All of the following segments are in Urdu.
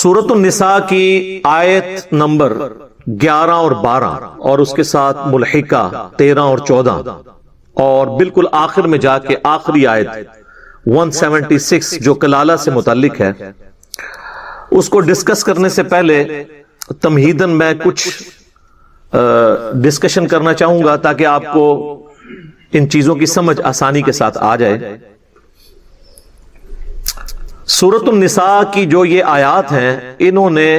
سورۃ النساء کی آیت نمبر 11 اور 12 اور اس کے ساتھ ملحقہ 13 اور 14 اور بالکل آخر میں جا کے آخری آیت 176 جو کلالہ سے متعلق ہے، اس کو ڈسکس کرنے سے پہلے تمہیداً میں کچھ ڈسکشن کرنا چاہوں گا تاکہ آپ کو ان چیزوں کی سمجھ آسانی کے ساتھ آ جائے۔ سورۃ النساء کی جو یہ آیات ہیں، انہوں نے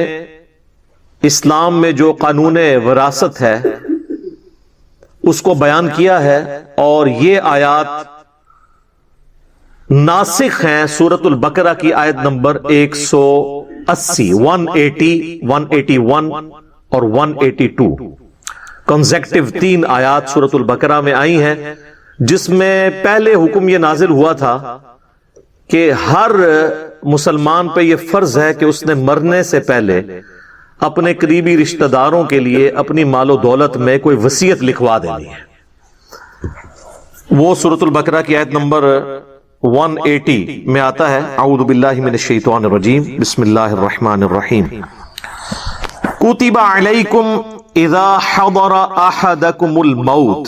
اسلام میں جو قانون وراثت ہے اس کو بیان کیا ہے، اور یہ آیات ناسخ ہیں سورۃ البقرہ کی آیت نمبر 180، 180، 181 اور 182 کنزیکٹیو 3 آیات سورۃ البقرہ میں آئی ہیں، جس میں پہلے حکم یہ نازل ہوا تھا کہ ہر مسلمان پہ یہ فرض ہے کہ اس نے مرنے سے پہلے اپنے قریبی رشتہ داروں کے لیے اپنی مال و دولت میں کوئی وصیت لکھوا دینی ہے۔ وہ سورۃ البقرہ کی آیت نمبر 180 میں آتا ہے، اعوذ باللہ من الشیطان الرجیم، بسم اللہ الرحمن الرحیم، کتب علیکم اذا حضر احدکم الموت،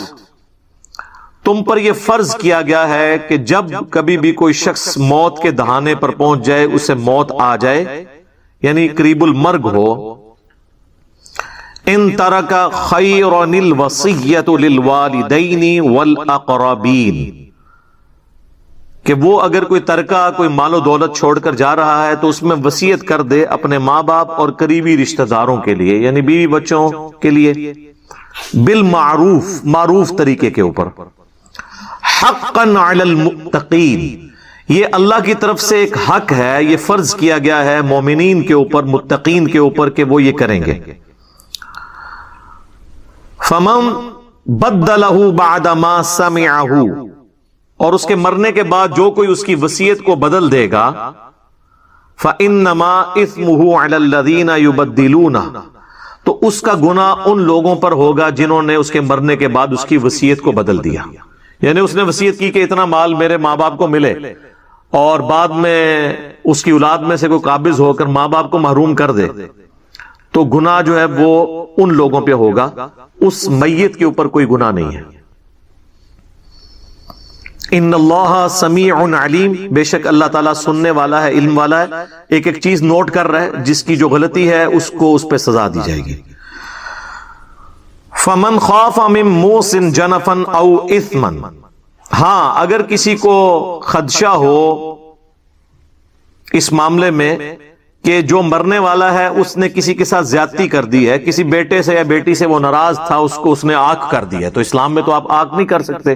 تم پر یہ فرض کیا گیا ہے کہ جب کبھی بھی کوئی شخص موت کے دہانے پر پہنچ جائے، اسے موت آ جائے، یعنی قریب المرگ ہو، ان ترک خیرا الوصیۃ للوالدین والاقربین، کہ وہ اگر کوئی ترکہ کوئی مال و دولت چھوڑ کر جا رہا ہے تو اس میں وصیت کر دے اپنے ماں باپ اور قریبی رشتہ داروں کے لیے، یعنی بیوی بچوں کے لیے، بالمعروف، معروف طریقے کے اوپر، حقا علی المتقین، یہ اللہ کی طرف سے ایک حق ہے، یہ فرض کیا گیا ہے مومنین کے اوپر، متقین کے اوپر کہ وہ یہ کریں گے۔ فمن بدلہ بعد ما سمعہ، اور اس کے مرنے کے بعد جو کوئی اس کی وصیت کو بدل دے گا، فإنما إثمه على الذين يبدلونه، تو اس کا گناہ ان لوگوں پر ہوگا جنہوں نے اس کے مرنے کے بعد اس کی وصیت کو بدل دیا، یعنی اس نے وصیت کی کہ اتنا مال میرے ماں باپ کو ملے، اور بعد میں اس کی اولاد میں سے کوئی قابض ہو کر ماں باپ کو محروم کر دے، تو گناہ جو ہے وہ ان لوگوں پہ ہوگا، اس میت کے اوپر کوئی گناہ نہیں ہے۔ ان اللہ سمیع علیم، بے شک اللہ تعالیٰ سننے والا ہے، علم والا ہے، ایک ایک چیز نوٹ کر رہا ہے، جس کی جو غلطی ہے اس کو اس پہ سزا دی جائے گی۔ فمن خاف من موص جنفا او اثما، ہاں اگر کسی کو خدشہ ہو اس معاملے میں کہ جو مرنے والا ہے اس نے کسی کے ساتھ زیادتی کر دی ہے، کسی بیٹے سے یا بیٹی سے وہ ناراض تھا، اس کو اس نے آنکھ کر دی ہے، تو اسلام میں تو آپ آنکھ نہیں کر سکتے،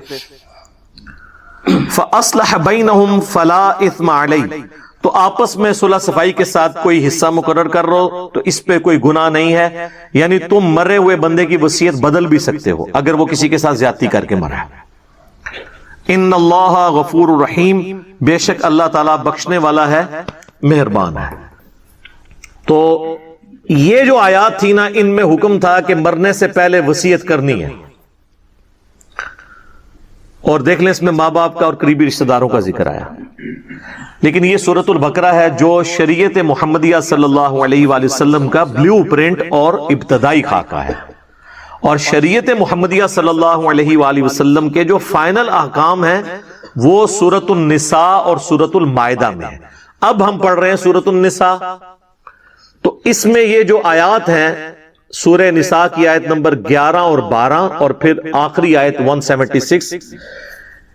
فَأَصْلَحَ بَيْنَهُمْ فَلَا إِثْمَ عَلَيْهِ، تو آپس میں صلح صفائی کے ساتھ کوئی حصہ مقرر کر رہو تو اس پہ کوئی گناہ نہیں ہے، یعنی تم مرے ہوئے بندے کی وصیت بدل بھی سکتے ہو اگر وہ کسی کے ساتھ زیادتی کر کے مرا ہے۔ ان اللہ غفور الرحیم، بے شک اللہ تعالیٰ بخشنے والا ہے، مہربان ہے۔ تو یہ جو آیات تھی نا، ان میں حکم تھا کہ مرنے سے پہلے وصیت کرنی ہے، اور دیکھ لیں اس میں ماں باپ کا اور قریبی رشتہ داروں کا ذکر آیا، لیکن یہ سورۃ البقرہ ہے جو شریعت محمدیہ صلی اللہ علیہ وآلہ وسلم کا بلیو پرنٹ اور ابتدائی خاکہ ہے، اور شریعت محمدیہ صلی اللہ علیہ وآلہ وسلم کے جو فائنل احکام ہیں وہ سورۃ النساء اور سورۃ المائدہ میں ہے۔ اب ہم پڑھ رہے ہیں سورۃ النساء، تو اس میں یہ جو آیات ہیں، سورہ نساء کی آیت نمبر 11 اور 12 اور پھر آخری آیت 176،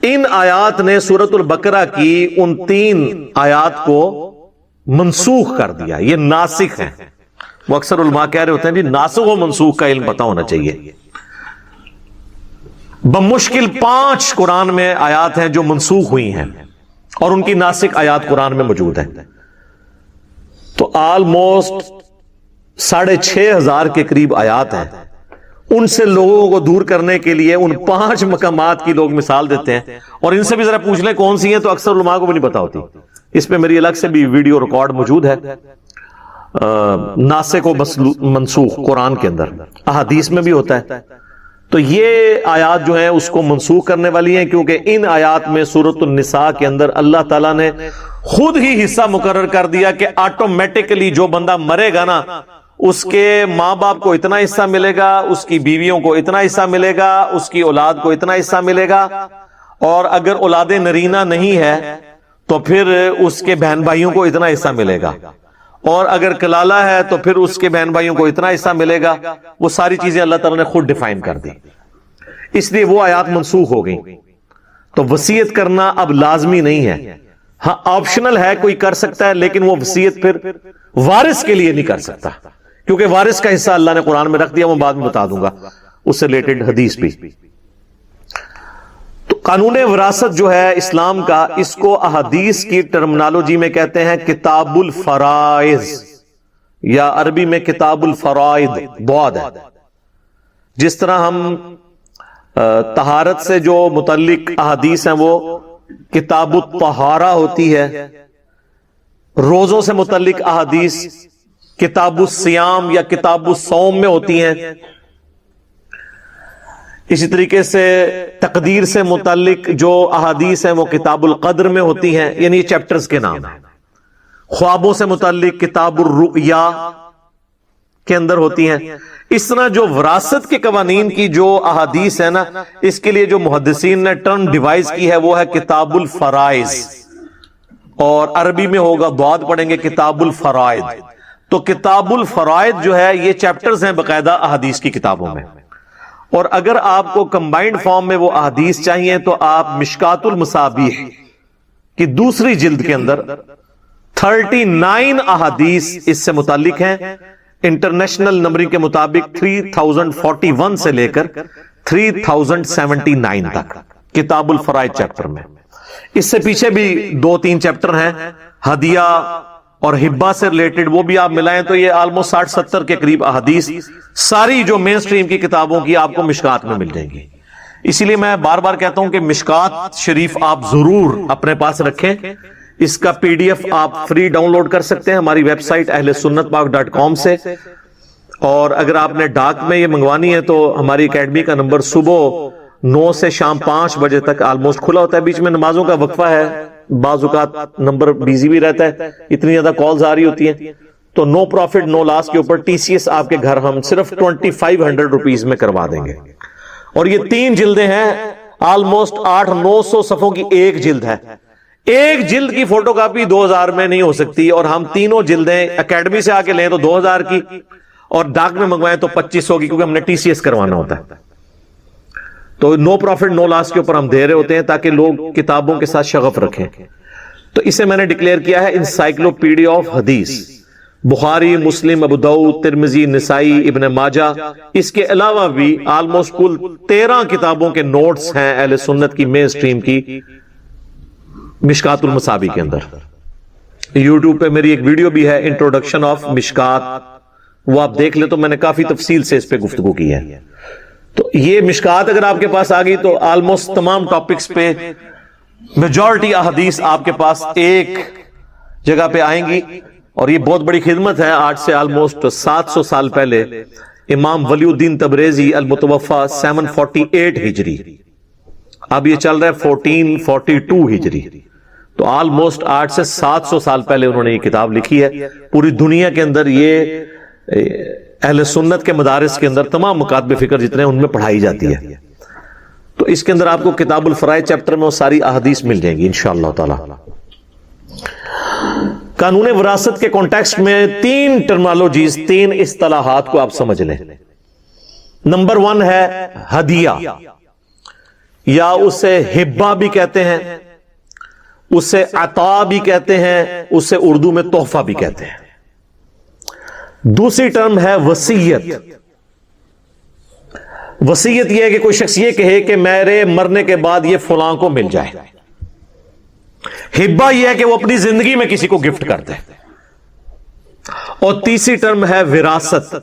ان آیات نے سورۃ البقرہ کی ان 3 آیات کو منسوخ کر دیا، یہ ناسخ ہیں۔ وہ اکثر علماء کہہ رہے ہوتے ہیں جی ناسخ و منسوخ کا علم پتہ ہونا چاہیے۔ بمشکل 5 قرآن میں آیات ہیں جو منسوخ ہوئی ہیں، اور ان کی ناسخ آیات قرآن میں موجود ہیں، تو آلموسٹ 6500 کے قریب آیات ہیں۔ ان سے لوگوں کو دور کرنے کے لیے ان 5 مقامات کی لوگ مثال دیتے ہیں، اور ان سے بھی ذرا پوچھ لیں کون سی ہیں، تو اکثر علماء کو بھی نہیں پتا ہوتی۔ اس پہ میری الگ سے بھی ویڈیو ریکارڈ موجود ہے، ناسخ و منسوخ قرآن کے اندر، احادیث میں بھی ہوتا ہے، تو یہ آیات جو ہیں اس کو منسوخ کرنے والی ہیں، کیونکہ ان آیات میں سورۃ النساء کے اندر اللہ تعالیٰ نے خود ہی حصہ مقرر کر دیا کہ آٹومیٹکلی جو بندہ مرے گا نا، اس کے ماں باپ کو اتنا حصہ ملے گا، اس کی بیویوں کو اتنا حصہ ملے گا، اس کی اولاد کو اتنا حصہ ملے گا، اور اگر اولاد نرینہ نہیں ہے تو پھر اس کے بہن بھائیوں کو اتنا حصہ ملے گا، اور اگر کلالہ ہے تو پھر اس کے بہن بھائیوں کو اتنا حصہ ملے گا۔ وہ ساری چیزیں اللہ تعالیٰ نے خود ڈیفائن کر دی، اس لیے وہ آیات منسوخ ہو گئی۔ تو وصیت کرنا اب لازمی نہیں ہے، ہاں آپشنل ہے، کوئی کر سکتا ہے، لیکن وہ وصیت پھر وارث کے لیے نہیں کر سکتا، کیونکہ وارث کا حصہ اللہ نے قرآن میں رکھ دیا، میں بعد میں بتا دوں گا اس سے ریلیٹڈ حدیث بھی۔ تو قانون وراثت جو ہے اسلام کا، اس کو احادیث کی ٹرمنالوجی میں کہتے ہیں کتاب الفرائض، یا عربی میں کتاب الفرائض بعد ہے۔ جس طرح ہم طہارت سے جو متعلق احادیث ہیں وہ کتاب الطہارہ ہوتی ہے، روزوں سے متعلق احادیث کتاب الصیام یا کتاب الصوم میں ہوتی ہیں، اسی طریقے سے تقدیر سے متعلق جو احادیث ہیں وہ کتاب القدر میں ہوتی ہیں، یعنی یہ چیپٹرز کے نام ہیں۔ خوابوں سے متعلق کتاب الرؤیا کے اندر ہوتی ہیں۔ اس طرح جو وراثت کے قوانین کی جو احادیث ہے نا، اس کے لیے جو محدثین نے ٹرم ڈیوائز کی ہے وہ ہے کتاب الفرائض، اور عربی میں ہوگا ضاد پڑھیں گے کتاب الفرائض۔ تو کتاب الفرائض جو ہے یہ چیپٹرز ہیں باقاعدہ احادیث کی کتابوں میں، اور اگر آپ کو کمبائنڈ فارم میں وہ احادیث چاہیے تو آپ مشکات المصابیح کی دوسری جلد کے اندر 39 احادیث اس سے متعلق ہیں، انٹرنیشنل نمبرنگ کے مطابق 3041 سے لے کر 3079 تک کتاب الفرائض چیپٹر میں۔ اس سے پیچھے بھی 2-3 چیپٹر ہیں ہدیہ اور ہبہ سے ریلیٹڈ، وہ بھی آپ ملائیں تو یہ آلموسٹ 60-70 کے قریب احادیث ساری جو مین سٹریم کی کتابوں کی آپ کو مشکات میں مل جائیں گی۔ اسی لیے میں بار بار کہتا ہوں کہ مشکات شریف آپ ضرور اپنے پاس رکھیں، اس کا پی ڈی ایف آپ فری ڈاؤن لوڈ کر سکتے ہیں ہماری ویب سائٹ ahlsunnatpak.com سے، اور اگر آپ نے ڈاک میں یہ منگوانی ہے تو ہماری اکیڈمی کا نمبر صبح 9 سے شام 5 بجے تک آلموسٹ کھلا ہوتا ہے، بیچ میں نمازوں کا وقفہ ہے، بعض اوقات نمبر بیزی بھی رہتا ہے، اتنی زیادہ کالز آ رہی ہوتی ہیں، تو نو پروفٹ نو لاس کے اوپر ٹی سی ایس آپ کے گھر ہم صرف 2500 روپیز میں کروا دیں گے، اور یہ 3 جلدیں ہیں، آلموسٹ 800-900 صفحوں کی ایک جلد ہے۔ ایک جلد کی فوٹو کاپی 2000 میں نہیں ہو سکتی، اور ہم تینوں جلدیں اکیڈمی سے آ کے لیں تو 2000 کی، اور ڈاک میں منگوائیں تو 2500 کی، کیونکہ ہم نے ٹی سی ایس کروانا ہوتا ہے۔ تو نو پروفٹ نو لاس کے اوپر ہم دے رہے ہوتے ہیں تاکہ لوگ کتابوں کے ساتھ شغف رکھیں۔ تو اسے میں نے ڈکلیئر کیا ہے انسائکلوپیڈیا آف حدیث، بخاری، مسلم، ابو داؤد، ترمذی، نسائی، ابن ماجہ، اس کے علاوہ بھی آلموسٹ کل 13 کتابوں کے نوٹس ہیں اہل سنت کی مین سٹریم کی مشکات المصابیح کے اندر۔ یوٹیوب پہ میری ایک ویڈیو بھی ہے انٹروڈکشن آف مشکات، وہ آپ دیکھ لیں تو میں نے کافی تفصیل سے اس پہ گفتگو کی ہے۔ تو یہ مشکات اگر آپ کے پاس آ گئی تو آلموسٹ تمام ٹاپکس پہ میجورٹی احادیث آپ کے پاس ایک جگہ پہ آئیں گی، اور یہ بہت بڑی خدمت ہے۔ آج سے آلموسٹ 700 سال پہلے امام ولی الدین تبریزی المتوفا 748 ہجری، اب یہ چل رہا ہے 1442 ہجری، تو آلموسٹ 8 سے 700 سال پہلے انہوں نے یہ کتاب لکھی ہے۔ پوری دنیا کے اندر یہ اہل سنت کے مدارس کے اندر تمام مکاتب فکر جتنے ہیں ان میں پڑھائی جاتی ہے۔ تو اس کے اندر آپ کو کتاب الفرائض چیپٹر میں وہ ساری احادیث مل جائیں گی انشاءاللہ تعالی۔ قانون وراثت کے کانٹیکسٹ میں 3 ٹرمنالوجیز، 3 اصطلاحات کو آپ سمجھ لیں۔ نمبر 1 ہے ہدیہ، یا اسے ہبہ بھی کہتے ہیں، اسے عطا بھی کہتے ہیں، اسے اردو میں تحفہ بھی کہتے ہیں۔ دوسری ٹرم ہے وصیت۔ وصیت یہ ہے کہ کوئی شخص یہ کہے کہ میرے مرنے کے بعد یہ فلاں کو مل جائے۔ ہبہ یہ ہے کہ وہ اپنی زندگی میں کسی کو گفٹ کر دے۔ اور تیسری ٹرم ہے وراثت۔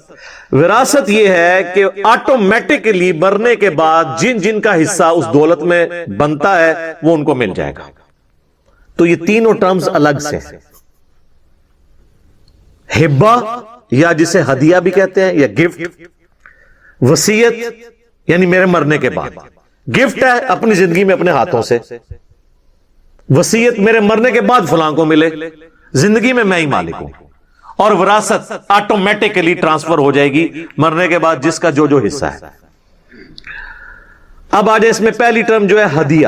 وراثت یہ ہے کہ آٹومیٹکلی مرنے کے بعد جن جن کا حصہ اس دولت میں بنتا ہے وہ ان کو مل جائے گا۔ تو یہ تینوں ٹرمز الگ سے، ہبہ یا جسے ہدیہ بھی کہتے ہیں یا گفٹ، وصیت یعنی میرے مرنے کے بعد. گفٹ ہے اپنی زندگی میں اپنے ہاتھوں سے. وصیت میرے مرنے کے بعد فلاں کو ملے, زندگی میں ہی مالک ہوں. اور وراثت آٹومیٹکلی ٹرانسفر ہو جائے گی مرنے کے بعد جس کا جو حصہ ہے. اب آ جائے اس میں پہلی ٹرم جو ہے ہدیہ.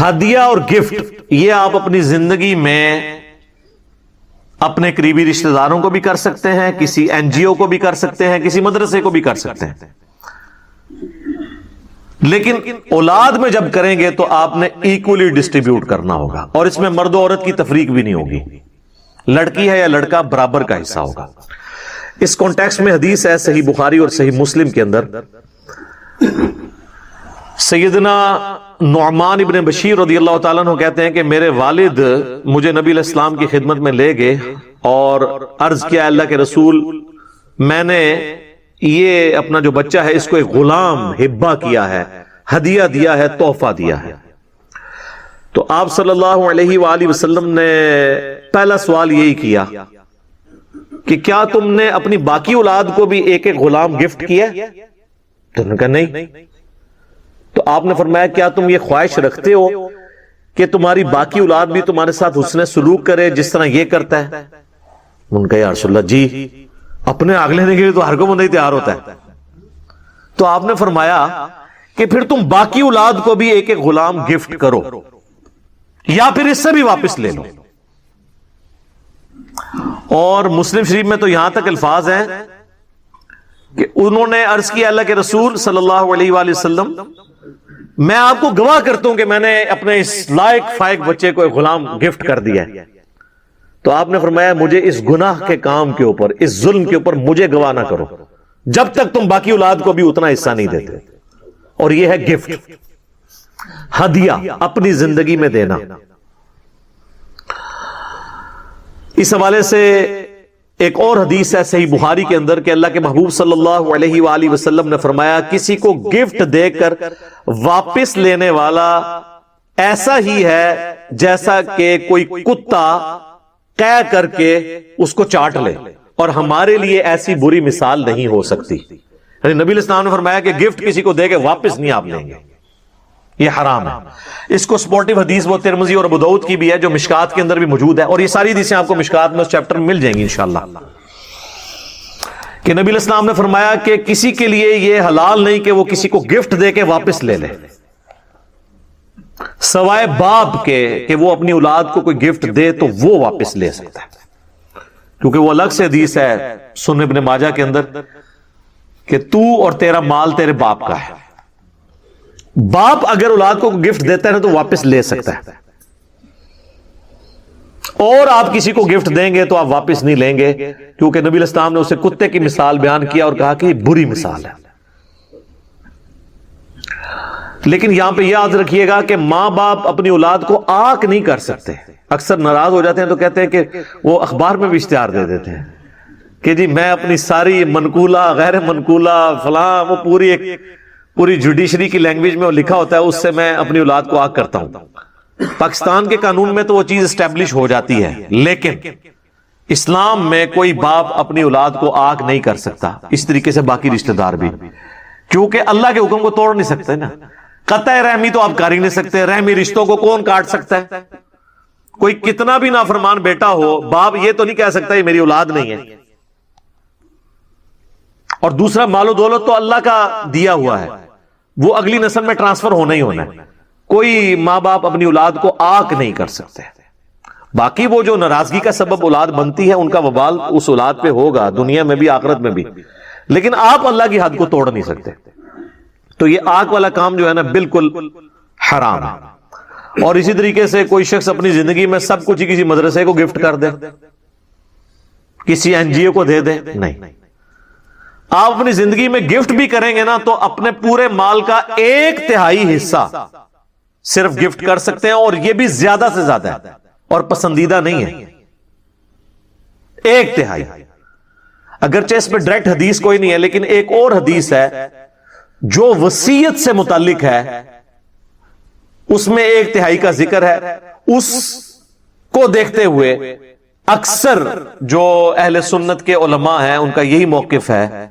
ہدیہ اور گفٹ یہ آپ اپنی زندگی میں اپنے قریبی رشتہ داروں کو بھی کر سکتے ہیں, کسی این جی او کو بھی کر سکتے ہیں, کسی مدرسے کو بھی کر سکتے ہیں. لیکن اولاد میں جب کریں گے تو آپ نے ایکولی ڈسٹریبیوٹ کرنا ہوگا, اور اس میں مرد و عورت کی تفریق بھی نہیں ہوگی. لڑکی ہے یا لڑکا برابر کا حصہ ہوگا. اس کانٹیکسٹ میں حدیث ہے صحیح بخاری اور صحیح مسلم کے اندر, سیدنا نعمان ابن بشیر رضی اللہ تعالیٰ عنہ کہتے ہیں کہ میرے والد مجھے نبی علیہ السلام کی خدمت میں لے گئے اور عرض کیا اللہ کے رسول, میں نے یہ اپنا جو بچہ ہے اس کو ایک غلام ہبہ کیا ہے, ہدیہ دیا ہے, تحفہ دیا ہے. تو آپ صلی اللہ علیہ وآلہ وسلم نے پہلا سوال یہی کیا کہ کیا تم نے اپنی باقی اولاد کو بھی ایک ایک غلام گفٹ کیا؟ تو انہوں نے کہا نہیں. تو آپ نے فرمایا کیا تم یہ خواہش رکھتے ہو کہ تمہاری باقی اولاد بھی تمہارے ساتھ حسن سلوک کرے جس طرح یہ کرتا ہے؟ انہوں نے کہا یا رسول اللہ جی, اپنے آگ لینے کے لیے تو ہر کوئی بندہ ہی تیار ہوتا ہے. تو آپ نے فرمایا کہ پھر تم باقی اولاد کو بھی ایک ایک غلام گفٹ کرو یا پھر اس سے بھی واپس لے لو. اور مسلم شریف میں تو یہاں تک الفاظ ہیں کہ انہوں نے عرض کیا اللہ کے رسول صلی اللہ علیہ وآلہ وسلم, میں آپ کو گواہ کرتا ہوں کہ میں نے اپنے اس لائق فائق بچے کو ایک غلام گفٹ کر دیا ہے. تو آپ نے فرمایا مجھے اس گناہ کے کام کے اوپر, اس ظلم کے اوپر مجھے گواہ نہ کرو جب تک تم باقی اولاد کو بھی اتنا حصہ نہیں دیتے. اور یہ ہے گفٹ, ہدیہ اپنی زندگی میں دینا. اس حوالے سے ایک اور حدیث ہے صحیح بخاری کے اندر کہ اللہ کے محبوب صلی اللہ علیہ وآلہ وسلم نے فرمایا کسی کو گفٹ دے کر واپس لینے والا ایسا ہی ہے جیسا کہ کوئی کتا قے کر کے اس کو چاٹ لے, اور ہمارے لیے ایسی بری مثال نہیں ہو سکتی. یعنی نبی علیہ السلام نے فرمایا کہ گفٹ کسی کو دے کے واپس نہیں آپ لیں گے, یہ حرام ہے. اس کو سپورٹیو حدیث وہ ترمذی اور ابو داؤد کی بھی ہے جو مشکات کے اندر بھی موجود ہے, اور یہ ساری حدیثیں آپ کو مشکات میں اس چیپٹر میں مل جائیں گی انشاءاللہ, کہ نبی علیہ السلام نے فرمایا کہ کسی کے لیے یہ حلال نہیں کہ وہ کسی کو گفٹ دے کے واپس لے لے, سوائے باپ کے کہ وہ اپنی اولاد کو کوئی گفٹ دے تو وہ واپس لے سکتا ہے, کیونکہ وہ الگ سے حدیث ہے سنن ابن ماجہ کے اندر کہ تو اور تیرا مال تیرے باپ کا ہے. باپ اگر اولاد کو گفٹ دیتا ہے تو واپس لے سکتا ہے, اور آپ کسی کو گفٹ دیں گے تو آپ واپس نہیں لیں گے, کیونکہ نبی علیہ السلام نے اسے کتے کی مثال بیان کیا اور کہا کہ یہ بری مثال ہے. لیکن یہاں پہ یاد رکھیے گا کہ ماں باپ اپنی اولاد کو آنکھ نہیں کر سکتے. اکثر ناراض ہو جاتے ہیں تو کہتے ہیں کہ وہ اخبار میں بھی اشتہار دے دیتے ہیں کہ جی میں اپنی ساری منقولہ غیر منقولہ فلاں, وہ پوری جوڈیشری کی لینگویج میں وہ لکھا ہوتا ہے, اس سے میں اپنی اولاد کو آگ کرتا ہوں. پاکستان کے قانون میں تو وہ چیز اسٹیبلش ہو جاتی ہے, لیکن اسلام میں کوئی باپ اپنی اولاد کو آگ نہیں کر سکتا, اس طریقے سے باقی رشتہ دار بھی, کیونکہ اللہ کے حکم کو توڑ نہیں سکتے نا. قطع رحمی تو آپ کر ہی نہیں سکتے, رحمی رشتوں کو کون کاٹ سکتا ہے؟ کوئی کتنا بھی نافرمان بیٹا ہو, باپ یہ تو نہیں کہہ سکتا یہ میری اولاد نہیں ہے. اور دوسرا مال و دولت تو اللہ کا دیا ہوا ہے, وہ اگلی نسل میں ٹرانسفر ہونا ہی ہونا ہے. کوئی ماں باپ اپنی اولاد کو آنکھ نہیں کر سکتے. باقی وہ جو ناراضگی کا سبب اولاد بنتی ہے ان کا وبال اس اولاد پہ ہوگا, دنیا میں بھی آخرت میں بھی, لیکن آپ اللہ کی حد کو توڑ نہیں سکتے. تو یہ آنکھ والا کام جو ہے نا بالکل حرام ہے. اور اسی طریقے سے کوئی شخص اپنی زندگی میں سب کچھ کسی مدرسے کو گفٹ کر دے, کسی این جی او کو دے دے, نہیں. آپ اپنی زندگی میں گفٹ بھی کریں گے نا تو اپنے پورے مال کا 1/3 حصہ صرف گفٹ کر سکتے ہیں, اور یہ بھی زیادہ سے زیادہ ہے اور پسندیدہ نہیں ہے. 1/3. اگرچہ اس پہ ڈائریکٹ حدیث کوئی نہیں ہے, لیکن ایک اور حدیث ہے جو وصیت سے متعلق ہے, اس میں 1/3 کا ذکر ہے. اس کو دیکھتے ہوئے اکثر جو اہل سنت کے علماء ہیں ان کا یہی موقف ہے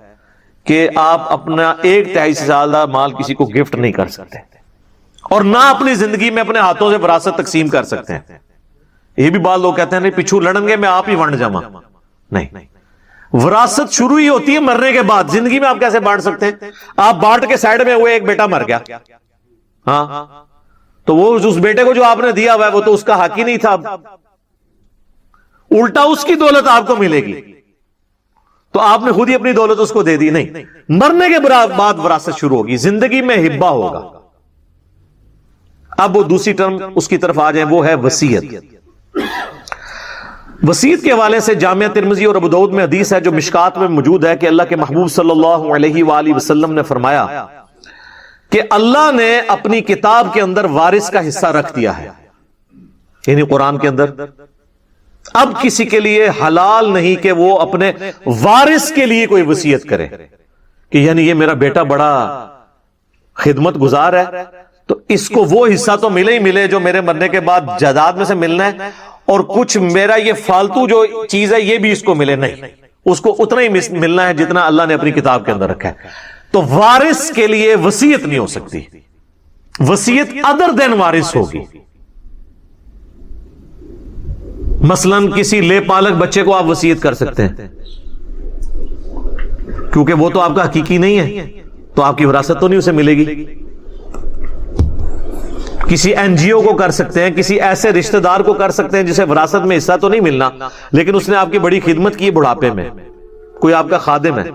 کہ آپ اپنا 1/3 سے زیادہ مال کسی کو گفٹ نہیں کر سکتے، اور نہ اپنی زندگی میں اپنے ہاتھوں سے وراثت تقسیم کر سکتے ہیں۔ یہ بھی بعض لوگ کہتے ہیں نہیں پچھو لڑن گے میں آپ ہی ونڈ جما، نہیں، وراثت شروع ہی ہوتی ہے مرنے کے بعد۔ زندگی میں آپ کیسے بانٹ سکتے ہیں؟ آپ بانٹ کے سائڈ میں ہوئے، ایک بیٹا مر گیا، ہاں تو وہ اس بیٹے کو جو آپ نے دیا ہوا ہے وہ تو اس کا حق ہی نہیں تھا، الٹا اس کی دولت آپ کو ملے گی، تو آپ نے خود ہی اپنی دولت اس کو دے دی۔ نہیں، مرنے کے بعد وراثت شروع ہوگی، زندگی میں ہبہ ہوگا۔ اب وہ دوسری ٹرم اس کی طرف آ جائیں، وہ ہے وصیت۔ وصیت کے حوالے سے جامعہ ترمذی اور ابو داؤد میں حدیث ہے جو مشکات میں موجود ہے کہ اللہ کے محبوب صلی اللہ علیہ وآلہ وسلم نے فرمایا کہ اللہ نے اپنی کتاب کے اندر وارث کا حصہ رکھ دیا ہے، یعنی قرآن کے اندر۔ اب کسی کے لیے حلال نہیں کہ وہ اپنے وارث کے لیے کوئی وصیت کرے کہ یعنی یہ میرا بیٹا بڑا خدمت گزار ہے تو اس کو وہ حصہ تو ملے ہی ملے جو میرے مرنے کے بعد جائیداد میں سے ملنا ہے، اور کچھ میرا یہ فالتو جو چیز ہے یہ بھی اس کو ملے۔ نہیں، اس کو اتنا ہی ملنا ہے جتنا اللہ نے اپنی کتاب کے اندر رکھا ہے۔ تو وارث کے لیے وصیت نہیں ہو سکتی، وصیت ادر دین وارث ہوگی۔ مثلا کسی لے پالک بچے کو آپ وصیت کر سکتے ہیں کیونکہ وہ تو آپ کا حقیقی نہیں ہے، تو آپ کی وراثت تو نہیں اسے ملے گی۔ کسی این جی او کو کر سکتے ہیں، کسی ایسے رشتہ دار کو کر سکتے ہیں جسے وراثت میں حصہ تو نہیں ملنا لیکن اس نے آپ کی بڑی خدمت کی بڑھاپے میں، کوئی آپ کا خادم ہے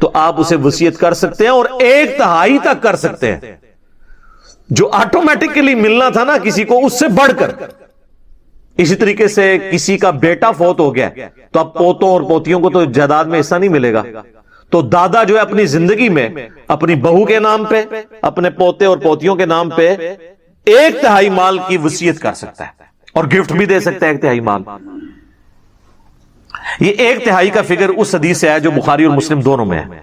تو آپ اسے وصیت کر سکتے ہیں، اور 1/3 تک کر سکتے ہیں۔ جو آٹومیٹکلی ملنا تھا نا کسی کو اس سے بڑھ کر۔ اسی طریقے سے کسی کا بیٹا فوت ہو گیا تو اب پوتوں اور پوتیوں کو تو جائیداد میں حصہ نہیں ملے گا، تو دادا جو ہے اپنی زندگی میں اپنی بہو کے نام پہ، اپنے پوتے اور پوتیوں کے نام پہ 1/3 مال کی وصیت کر سکتا ہے، اور گفٹ بھی دے سکتا ہے 1/3 مال۔ یہ 1/3 کا فگر اس حدیث سے ہے جو بخاری اور مسلم دونوں میں ہے۔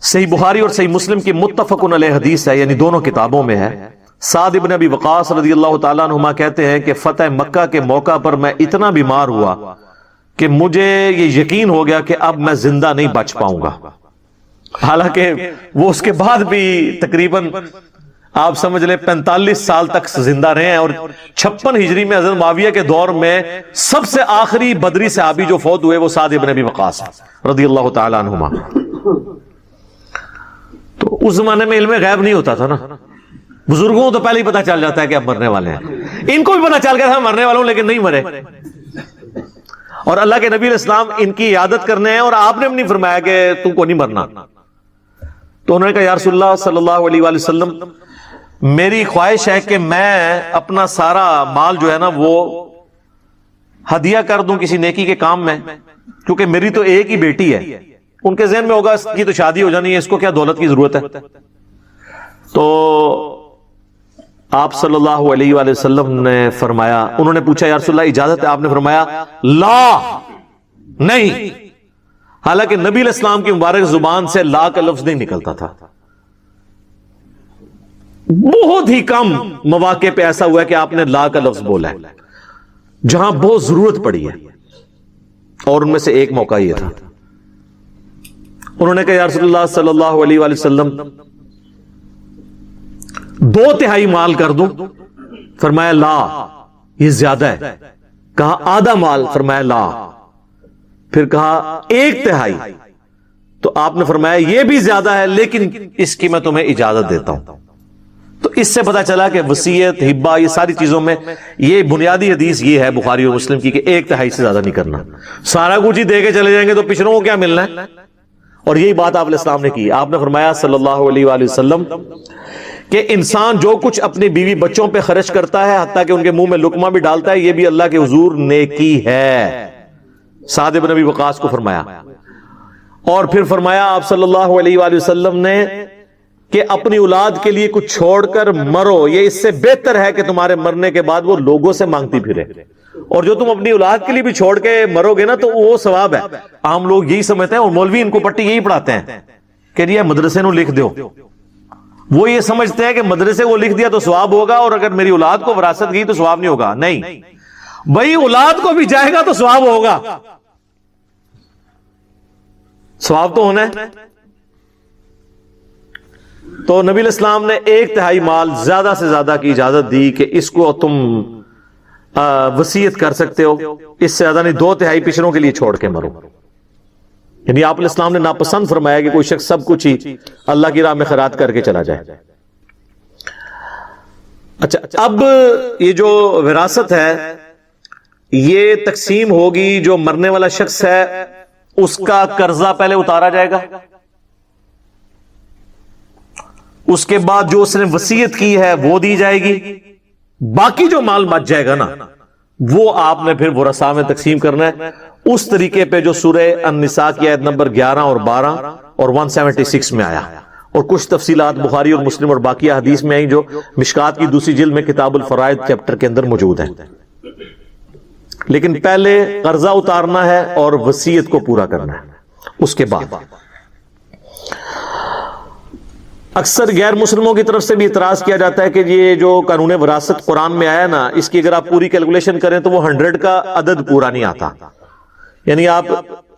صحیح بخاری اور صحیح مسلم کی متفقن علیہ حدیث ہے، یعنی دونوں کتابوں میں ہے۔ سعد ابن ابی وقاص رضی اللہ تعالیٰ عنہما کہتے ہیں کہ فتح مکہ کے موقع پر میں اتنا بیمار ہوا کہ مجھے یہ یقین ہو گیا کہ اب میں زندہ نہیں بچ پاؤں گا۔ حالانکہ وہ اس کے بعد بھی تقریباً آپ سمجھ لیں 45 سال تک زندہ رہے ہیں، اور 56 ہجری میں حضرت معاویہ کے دور میں سب سے آخری بدری صحابی جو فوت ہوئے وہ سعد ابن ابی وقاص رضی اللہ تعالیٰ عنہما۔ تو اس زمانے میں علم غیب نہیں ہوتا تھا نا، بزرگوں کو تو پہلے ہی پتا چل جاتا ہے کہ اب مرنے والے ہیں، ان کو بھی پتا چل گیا تھا مرنے والوں لیکن نہیں مرے، اور اللہ کے نبی علیہ السلام ان کی عیادت کرنے ہیں اور آپ نے بھی نہیں فرمایا کہ تم کو نہیں مرنا۔ تو انہوں نے کہا یا رسول اللہ صلی اللہ علیہ وآلہ وسلم میری خواہش ہے کہ میں اپنا سارا مال جو ہے نا وہ ہدیہ کر دوں کسی نیکی کے کام میں، کیونکہ میری تو ایک ہی بیٹی ہے۔ ان کے ذہن میں ہوگا اس کی تو شادی ہو جانی ہے، اس کو کیا دولت کی ضرورت ہے۔ تو آپ صلی اللہ علیہ وآلہ وسلم نے فرمایا، انہوں نے پوچھا یا رسول اللہ اجازت ہے؟ آپ نے فرمایا لا، نہیں۔ حالانکہ نبی علیہ السلام کی مبارک زبان سے لا کا لفظ نہیں نکلتا تھا۔ بہت ہی کم مواقع پہ ایسا ہوا ہے کہ آپ نے لا کا لفظ بولا ہے جہاں بہت ضرورت پڑی ہے، اور ان میں سے ایک موقع یہ تھا۔ انہوں نے کہا یا رسول اللہ صلی اللہ علیہ وآلہ وسلم 2/3 مال کر دوں؟ فرمایا لا، یہ زیادہ ہے۔ کہا آدھا مال؟ فرمایا لا۔ پھر کہا 1/3، تو آپ نے فرمایا یہ بھی زیادہ ہے لیکن اس کی میں تمہیں اجازت دیتا ہوں۔ تو اس سے پتا چلا کہ وصیت، ہبہ، یہ ساری چیزوں میں یہ بنیادی حدیث یہ ہے بخاری اور مسلم کی کہ 1/3 سے زیادہ نہیں کرنا۔ سارا کچھ ہی دے کے چلے جائیں گے تو پچھڑوں کو کیا ملنا ہے؟ اور یہی بات آپ علیہ السلام نے کی۔ آپ نے فرمایا صلی اللہ علیہ وآلہ وسلم کہ انسان جو کچھ اپنی بیوی بچوں پہ خرچ کرتا ہے حتیٰ کہ ان کے منہ میں لقمہ بھی ڈالتا ہے، یہ بھی اللہ کے حضور نیکی ہے۔ سعد بن ابی وقاص کو فرمایا، اور پھر فرمایا آپ صلی اللہ علیہ وآلہ وسلم نے کہ اپنی اولاد کے لیے کچھ چھوڑ کر مرو، یہ اس سے بہتر ہے کہ تمہارے مرنے کے بعد وہ لوگوں سے مانگتی پھرے۔ اور جو تم اپنی اولاد کے لیے بھی چھوڑ کے مرو گے نا تو وہ ثواب ہے۔ عام لوگ یہی سمجھتے ہیں، اور مولوی ان کو پٹی یہی پڑھاتے ہیں کہ یہ مدرسے نو لکھ دیو۔ وہ یہ سمجھتے ہیں کہ مدرسے کو لکھ دیا تو ثواب ہوگا، اور اگر میری اولاد کو وراثت گئی تو ثواب نہیں ہوگا۔ نہیں بھائی، اولاد کو بھی جائے گا تو ثواب ہوگا۔ ثواب تو ہونا ہے. تو نبی علیہ السلام نے 1/3 مال زیادہ سے زیادہ کی اجازت دی کہ اس کو تم وصیت کر سکتے ہو، اس سے زیادہ نہیں، 2/3 پچھڑوں کے لیے چھوڑ کے مرو. یعنی آپ علیہ السلام نے ناپسند فرمایا کہ کوئی شخص سب کچھ ہی اللہ کی راہ میں خیرات کر کے چلا جائے. اچھا، اب یہ جو وراثت ہے یہ تقسیم ہوگی. جو مرنے والا شخص ہے اس کا قرضہ پہلے اتارا جائے گا، اس کے بعد جو اس نے وصیت کی ہے وہ دی جائے گی، باقی جو مال بچ جائے گا نا وہ آپ نے پھر ورثاء میں تقسیم کرنا ہے اس طریقے پہ جو سورہ النساء کی آیت نمبر 11 اور 12 اور 176 میں آیا. اور کچھ تفصیلات بخاری اور مسلم اور باقی حدیث میں آئی جو مشکات کی دوسری جلد میں کتاب الفرائض چیپٹر کے اندر موجود ہے. لیکن پہلے قرضہ اتارنا ہے اور وصیت کو پورا کرنا ہے. اس کے بعد اکثر غیر مسلموں کی طرف سے بھی اعتراض کیا جاتا ہے کہ یہ جو قانون وراثت قرآن میں آیا نا، اس کی اگر آپ پوری کیلکولیشن کریں تو وہ 100 کا عدد پورا نہیں آتا. یعنی آپ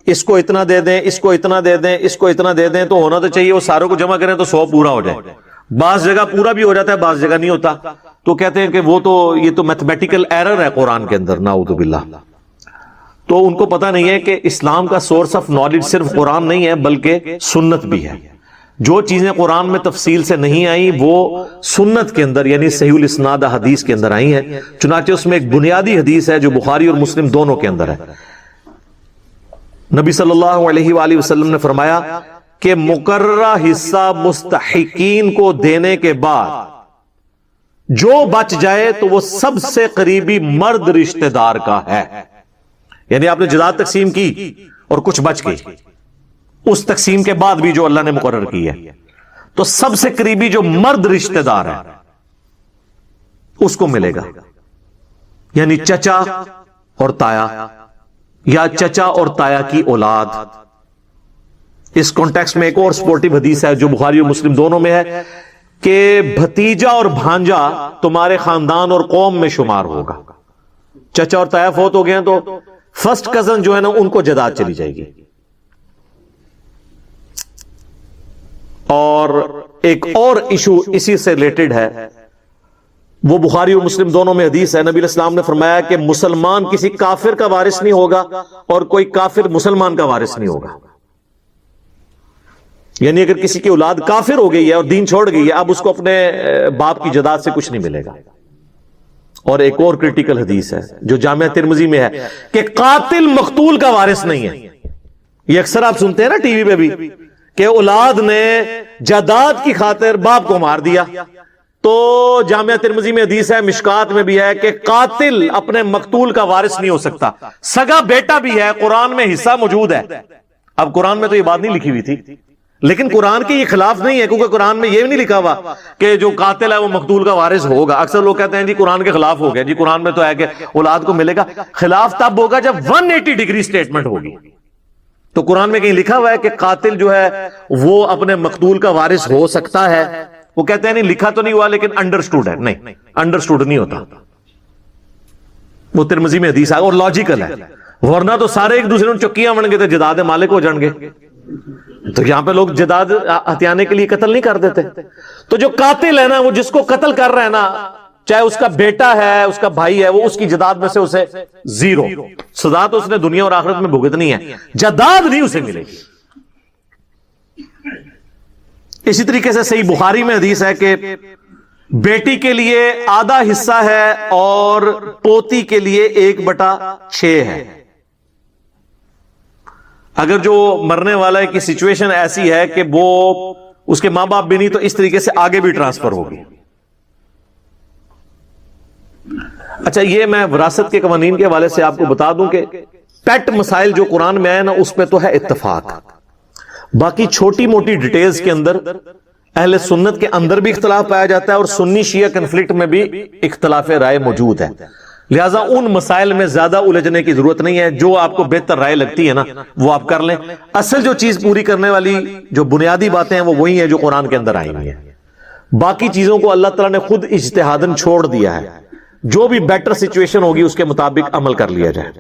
اس کو اتنا دے دیں، اس کو اتنا دے دیں، اس کو اتنا دے دیں، تو ہونا تو چاہیے وہ ساروں کو جمع کریں تو 100 پورا ہو جائے. بعض جگہ پورا بھی ہو جاتا ہے، بعض جگہ نہیں ہوتا. تو کہتے ہیں کہ وہ تو یہ تو میتھمیٹیکل ایرر ہے قرآن کے اندر، نعوذ باللہ. تو ان کو پتہ نہیں ہے کہ اسلام کا سورس آف نالج صرف قرآن نہیں ہے بلکہ سنت بھی ہے. جو چیزیں قرآن میں تفصیل سے نہیں آئی وہ سنت کے اندر یعنی صحیح الاسناد حدیث کے اندر آئی ہیں. چنانچہ اس میں ایک بنیادی حدیث ہے جو بخاری اور مسلم دونوں کے اندر ہے. نبی صلی اللہ علیہ وآلہ وسلم نے فرمایا کہ مقررہ حصہ مستحقین کو دینے کے بعد جو بچ جائے تو وہ سب سے قریبی مرد رشتہ دار کا ہے. یعنی آپ نے جائیداد تقسیم کی اور کچھ بچ گئی، اس تقسیم کے بعد بھی جو اللہ نے مقرر کی ہے تو سب سے قریبی جو مرد رشتہ دار ہے اس کو ملے گا. یعنی چچا اور تایا یا چچا اور تایا کی اولاد. اس کانٹیکسٹ میں ایک اور سپورٹیو حدیث ہے جو بخاری اور مسلم دونوں میں ہے کہ بھتیجا اور بھانجا تمہارے خاندان اور قوم میں شمار ہوگا. چچا اور تایا فوت ہو گئے ہیں تو فرسٹ کزن جو ہے نا ان کو جائیداد چلی جائے گی. اور ایک اور ایشو اسی سے ریلیٹڈ ہے، وہ بخاری اور مسلم دونوں میں حدیث ہے. نبی علیہ السلام نے فرمایا کہ مسلمان کسی کافر کا وارث نہیں ہوگا اور کوئی کافر مسلمان کا وارث نہیں ہوگا. یعنی اگر کسی کی اولاد کافر ہو گئی ہے اور دین چھوڑ گئی ہے، اب اس کو اپنے باپ کی جائیداد سے کچھ نہیں ملے گا. اور ایک اور کریٹیکل حدیث ہے جو جامعہ ترمذی میں ہے کہ قاتل مقتول کا وارث نہیں ہے. یہ اکثر آپ سنتے ہیں نا ٹی وی پہ بھی کہ اولاد نے جائیداد کی خاطر باپ کو مار دیا. تو جامعہ ترمذی میں حدیث ہے، مشکات میں بھی ہے کہ قاتل اپنے مقتول کا وارث نہیں ہو سکتا. سگا بیٹا بھی ہے، قرآن میں حصہ موجود ہے. اب قرآن میں تو یہ بات نہیں لکھی ہوئی تھی لیکن قرآن کے یہ خلاف نہیں ہے کیونکہ قرآن میں یہ بھی نہیں لکھا ہوا کہ جو قاتل ہے وہ مقتول کا وارث ہوگا. اکثر لوگ کہتے ہیں جی قرآن کے خلاف ہو گیا، جی قرآن میں تو ہے کہ اولاد کو ملے گا. خلاف تب ہوگا جب 180 ڈگری سٹیٹمنٹ ہوگی. تو قرآن میں کہیں لکھا ہوا ہے کہ قاتل جو ہے وہ اپنے مقتول کا وارث ہو سکتا ہے. وہ کہتے ہیں نہیں لکھا تو نہیں ہوا لیکن انڈرسٹوڈ ہے. نہیں، انڈرسٹوڈ نہیں ہوتا. وہ ترمذی میں حدیث ہے اور لاجیکل ہے، ورنہ تو سارے ایک دوسرے کو چکیاں بن گے تو جائیداد مالک ہو جائیں گے. تو یہاں پہ لوگ جائیداد ہتھیانے کے لیے قتل نہیں کر دیتے. تو جو قاتل ہے نا، وہ جس کو قتل کر رہا ہے نا، چاہے اس کا بیٹا ہے، اس کا بھائی ہے، وہ اس کی جائیداد میں سے اسے 0 سزا تو اس نے دنیا اور آخرت میں بھگتنی ہے، جائیداد نہیں اسے ملے گی. اسی طریقے سے صحیح بخاری میں حدیث ہے کہ بیٹی کے لیے آدھا حصہ ہے اور پوتی کے لیے 1/6 ہے. اگر جو مرنے والا کی سچویشن ایسی ہے کہ وہ اس کے ماں باپ بھی نہیں تو اس طریقے سے آگے بھی ٹرانسفر ہوگی. اچھا، یہ میں وراثت کے قوانین کے حوالے سے آپ کو بتا دوں کہ پیٹ مسائل جو قرآن میں آئے نا اس پہ تو ہے اتفاق. باقی چھوٹی موٹی ڈیٹیلز کے اندر اہل سنت کے اندر بھی اختلاف پایا جاتا ہے اور سنی شیعہ کنفلکٹ میں بھی اختلاف رائے موجود ہے. لہٰذا ان مسائل میں زیادہ الجھنے کی ضرورت نہیں ہے. جو آپ کو بہتر رائے لگتی ہے نا وہ آپ کر لیں. اصل جو چیز پوری کرنے والی جو بنیادی باتیں ہیں وہ وہی ہیں جو قرآن کے اندر آئی ہوئی ہیں. باقی چیزوں کو اللہ تعالیٰ نے خود اجتہاداً چھوڑ دیا ہے. جو بھی بیٹر سچویشن ہوگی اس کے مطابق عمل کر لیا جائے.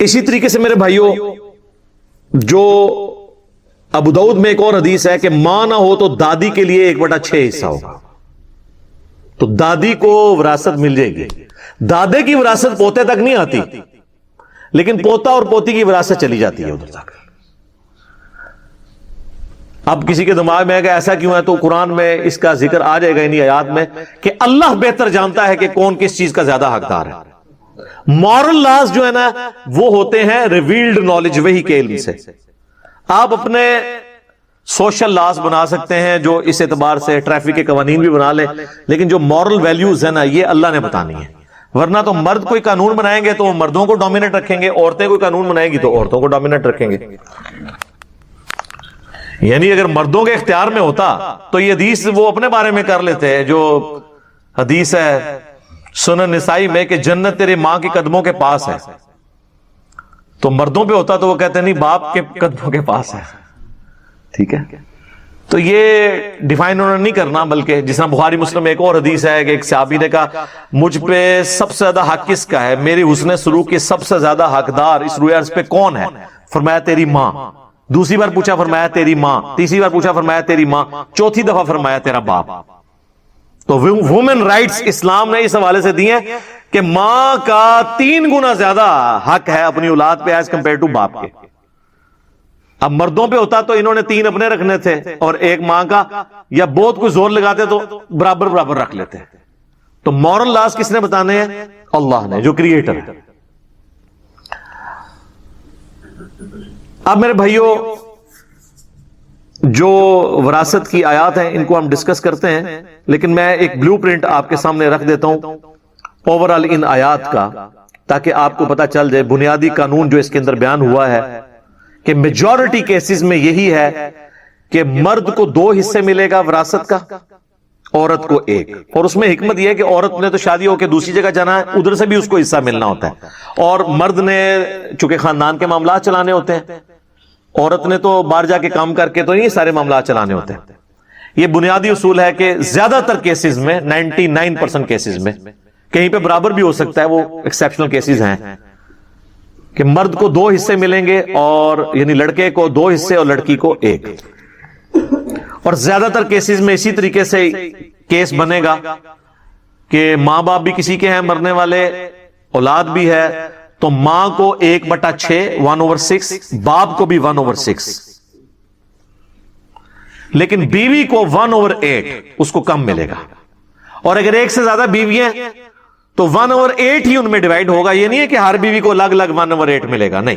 اسی طریقے سے میرے بھائیوں، جو ابو داؤد میں ایک اور حدیث ہے کہ ماں نہ ہو تو دادی کے لیے 1/6 حصہ ہوگا. تو دادی کو وراثت مل جائے گی. دادے کی وراثت پوتے تک نہیں آتی، لیکن پوتا اور پوتی کی وراثت چلی جاتی ہے ادھر تک. اب کسی کے دماغ میں ہے کہ ایسا کیوں ہے، تو قرآن میں اس کا ذکر آ جائے گا انہی آیات میں کہ اللہ بہتر جانتا ہے کہ کون کس چیز کا زیادہ حقدار ہے. مورل لاز جو ہے نا وہ ہوتے ہیں ریویلڈ نالج، وہی کے علم سے. آپ اپنے سوشل لاز بنا سکتے ہیں جو اس اعتبار سے ٹریفک کے قوانین بھی بنا لیں، لیکن جو مورل ویلیوز ہیں نا یہ اللہ نے بتانی ہے. ورنہ تو مرد کوئی قانون بنائیں گے تو وہ مردوں کو ڈومینیٹ رکھیں گے، عورتیں کوئی قانون بنائیں گی تو عورتوں کو ڈومینیٹ رکھیں گے. یعنی اگر مردوں کے اختیار میں ہوتا تو یہ حدیث وہ اپنے بارے میں کر لیتے ہیں، جو حدیث ہے سنن نسائی میں کہ جنت تیرے ماں کے قدموں کے پاس ہے. تو مردوں پہ ہوتا تو وہ کہتے ہیں نہیں باپ کے قدموں کے پاس ہے. ٹھیک ہے، تو یہ ڈیفائن انہوں نے نہیں کرنا، بلکہ جس طرح بخاری مسلم میں ایک اور حدیث ہے کہ ایک صحابی نے کہا مجھ پہ سب سے زیادہ حق کس کا ہے، میری حسن سلوک کے سب سے زیادہ حقدار اس روئے عرض پہ کون ہے؟ فرمایا تیری ماں. دوسری بار پوچھا فرمایا تیری ماں. تیسری بار پوچھا فرمایا تیری ماں. چوتھی دفعہ فرمایا تیرا باپ. تو وومن رائٹس اسلام نے اس حوالے سے دی ہیں کہ ماں کا 3 گنا زیادہ حق ہے اپنی اولاد پہ ایز کمپیئر ٹو باپ کے. اب مردوں پہ ہوتا تو انہوں نے 3 اپنے رکھنے تھے اور 1 ماں کا، یا بہت کوئی زور لگاتے تو برابر برابر رکھ لیتے. تو مورل لاز کس نے بتانے ہیں؟ اللہ نے، جو کریٹر ہے. اب میرے بھائیوں جو وراثت کی آیات ہیں ان کو ہم ڈسکس کرتے ہیں، لیکن میں ایک بلو پرنٹ آپ کے سامنے رکھ دیتا ہوں اوورال ان آیات کا، تاکہ آپ کو پتا چل جائے بنیادی قانون جو اس کے اندر بیان ہوا ہے کہ میجورٹی کیسز میں یہی ہے کہ مرد کو 2 حصے ملے گا وراثت کا، عورت کو 1. اور اس میں حکمت یہ ہے کہ عورت نے تو شادی ہو کے دوسری جگہ جانا ہے، ادھر سے بھی اس کو حصہ ملنا ہوتا ہے، اور مرد نے چونکہ خاندان کے معاملات چلانے ہوتے ہیں، عورت نے تو باہر جا کے کام کر کے تو نہیں سارے معاملات چلانے ہوتے ہیں. یہ بنیادی اصول ہے کہ زیادہ تر کیسز میں 99% کیسز میں کہیں پہ برابر بھی ہو سکتا ہے، وہ ایکسیپشنل کیسز ہیں کہ مرد کو 2 حصے ملیں گے، اور یعنی لڑکے کو 2 حصے اور لڑکی کو 1. اور زیادہ تر کیسز میں اسی طریقے سے کیس بنے گا کہ ماں باپ بھی کسی کے ہیں مرنے والے، اولاد بھی ہے، تو ماں کو 1/6 1/6، باپ کو بھی 1/6، لیکن بیوی کو 1/8 اس کو کم ملے گا. اور اگر 1 سے زیادہ بیویاں تو 1/8 ہی ان میں ڈیوائڈ ہوگا. یہ نہیں ہے کہ ہر بیوی کو الگ الگ 1/8 ملے گا، نہیں.